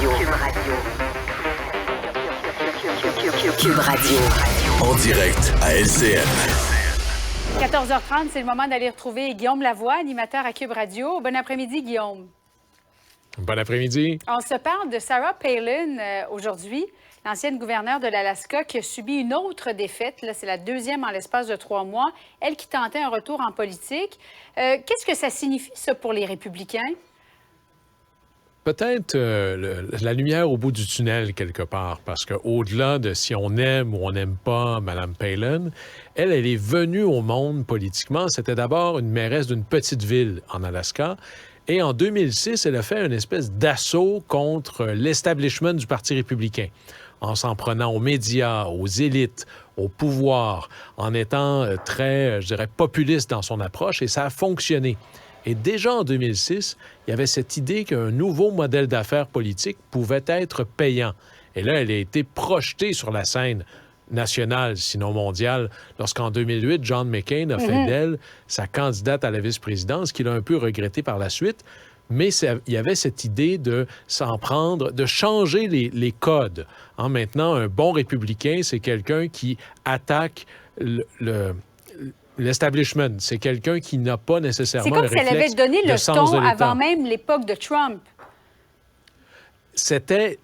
Cube Radio. En direct à LCN. 14h30, c'est le moment d'aller retrouver Guillaume Lavoie, animateur à Cube Radio. Bon après-midi, Guillaume. Bon après-midi. On se parle de Sarah Palin aujourd'hui, l'ancienne gouverneure de l'Alaska qui a subi une autre défaite. Là, c'est la deuxième en l'espace de 3 mois. Elle qui tentait un retour en politique. Qu'est-ce que ça signifie, ça, pour les républicains? Peut-être la lumière au bout du tunnel, quelque part, parce qu'au-delà de si on aime ou on n'aime pas Mme Palin, elle est venue au monde politiquement. C'était d'abord une mairesse d'une petite ville en Alaska. Et en 2006, elle a fait une espèce d'assaut contre l'establishment du Parti républicain, en s'en prenant aux médias, aux élites, au pouvoir, en étant très, je dirais, populiste dans son approche, et ça a fonctionné. Et déjà en 2006, il y avait cette idée qu'un nouveau modèle d'affaires politique pouvait être payant. Et là, elle a été projetée sur la scène nationale, sinon mondiale, lorsqu'en 2008, John McCain a fait d'elle sa candidate à la vice-présidence, qu'il a un peu regretté par la suite. Mais il y avait cette idée de s'en prendre, de changer les codes. Maintenant, un bon républicain, c'est quelqu'un qui attaque l'establishment. C'est quelqu'un qui n'a pas nécessairement un réflexe. C'est comme si elle avait donné le ton avant même l'époque de Trump. C'était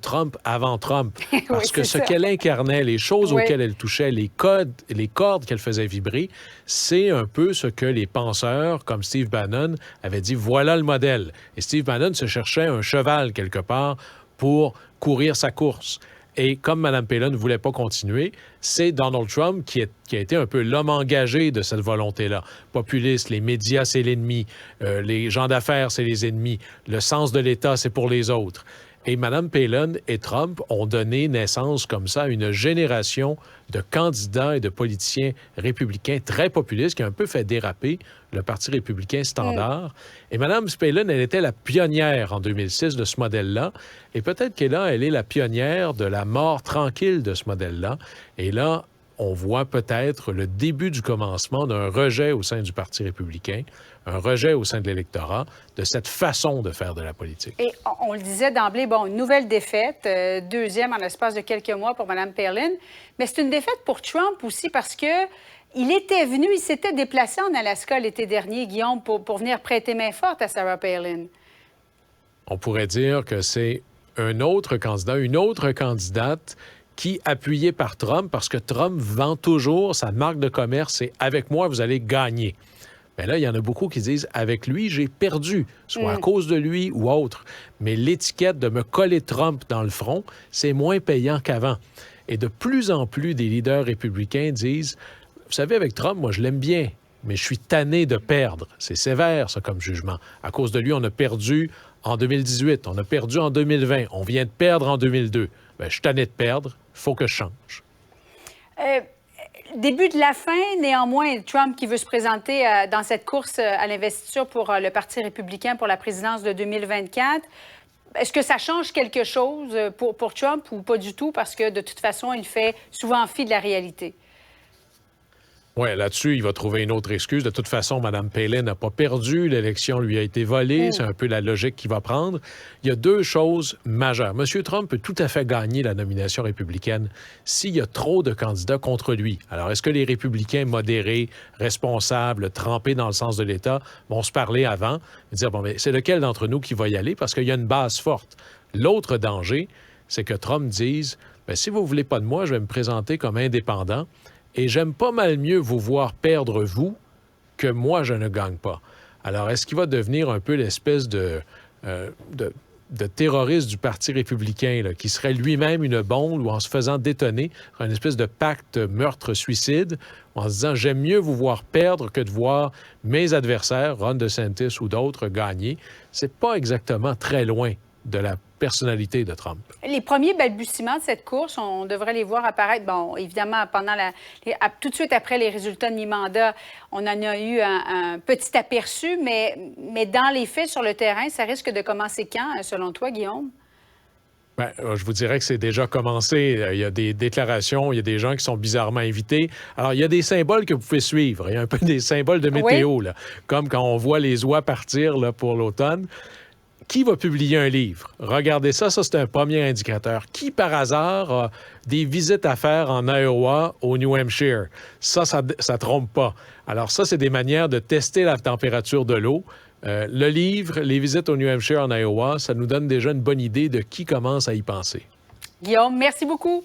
Trump avant Trump. Parce que ce ça. qu'elle incarnait, les choses auxquelles elle touchait, les cordes qu'elle faisait vibrer, c'est un peu ce que les penseurs, comme Steve Bannon, avaient dit, voilà le modèle. Et Steve Bannon se cherchait un cheval quelque part pour courir sa course. Et comme Mme Palin ne voulait pas continuer, c'est Donald Trump qui a été un peu l'homme engagé de cette volonté-là. Populiste, les médias, c'est l'ennemi. Les gens d'affaires, c'est les ennemis. Le sens de l'État, c'est pour les autres. Et Mme Palin et Trump ont donné naissance comme ça à une génération de candidats et de politiciens républicains très populistes qui a un peu fait déraper le Parti républicain standard. Et Mme Palin, elle était la pionnière en 2006 de ce modèle-là. Et peut-être qu'elle est la pionnière de la mort tranquille de ce modèle-là. Et là, on voit peut-être le début du commencement d'un rejet au sein du Parti républicain, un rejet au sein de l'électorat de cette façon de faire de la politique. Et on le disait d'emblée, une nouvelle défaite, deuxième en l'espace de quelques mois pour Mme Palin. Mais c'est une défaite pour Trump aussi parce que il s'était déplacé en Alaska l'été dernier, Guillaume, pour venir prêter main forte à Sarah Palin. On pourrait dire que c'est un autre candidat, une autre candidate qui, appuyée par Trump, parce que Trump vend toujours sa marque de commerce, c'est « avec moi, vous allez gagner ». Mais là, il y en a beaucoup qui disent « avec lui, j'ai perdu », soit à cause de lui ou autre. Mais l'étiquette de me coller Trump dans le front, c'est moins payant qu'avant. Et de plus en plus, des leaders républicains disent « vous savez, avec Trump, moi, je l'aime bien, mais je suis tanné de perdre. » C'est sévère, ça, comme jugement. À cause de lui, on a perdu en 2018, on a perdu en 2020, on vient de perdre en 2002. Bien, je suis tanné de perdre, il faut que je change. Début de la fin, néanmoins, Trump qui veut se présenter dans cette course à l'investiture pour le Parti républicain pour la présidence de 2024. Est-ce que ça change quelque chose pour Trump ou pas du tout? Parce que de toute façon, il fait souvent fi de la réalité. Oui, là-dessus, il va trouver une autre excuse. De toute façon, Mme Palin n'a pas perdu. L'élection lui a été volée. C'est un peu la logique qu'il va prendre. Il y a deux choses majeures. M. Trump peut tout à fait gagner la nomination républicaine s'il y a trop de candidats contre lui. Alors, est-ce que les républicains modérés, responsables, trempés dans le sens de l'État vont se parler avant et dire, mais c'est lequel d'entre nous qui va y aller? Parce qu'il y a une base forte. L'autre danger, c'est que Trump dise, si vous ne voulez pas de moi, je vais me présenter comme indépendant. Et j'aime pas mal mieux vous voir perdre, vous, que moi, je ne gagne pas. Alors, est-ce qu'il va devenir un peu l'espèce de terroriste du Parti républicain, là, qui serait lui-même une bombe ou en se faisant détonner, une espèce de pacte meurtre-suicide, en se disant « j'aime mieux vous voir perdre que de voir mes adversaires, Ron DeSantis ou d'autres, gagner ». C'est pas exactement très loin de la personnalité de Trump. Les premiers balbutiements de cette course, on devrait les voir apparaître, évidemment, tout de suite après les résultats de mi-mandat, on en a eu un petit aperçu, mais dans les faits, sur le terrain, ça risque de commencer quand, selon toi, Guillaume? Je vous dirais que c'est déjà commencé. Il y a des déclarations, il y a des gens qui sont bizarrement invités. Alors, il y a des symboles que vous pouvez suivre. Il y a un peu des symboles de météo, là, comme quand on voit les oies partir là, pour l'automne. qui va publier un livre? Regardez ça, c'est un premier indicateur. Qui, par hasard, a des visites à faire en Iowa, au New Hampshire? Ça trompe pas. Alors ça, c'est des manières de tester la température de l'eau. Le livre, les visites au New Hampshire, en Iowa, ça nous donne déjà une bonne idée de qui commence à y penser. Guillaume, merci beaucoup.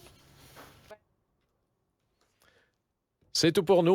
C'est tout pour nous.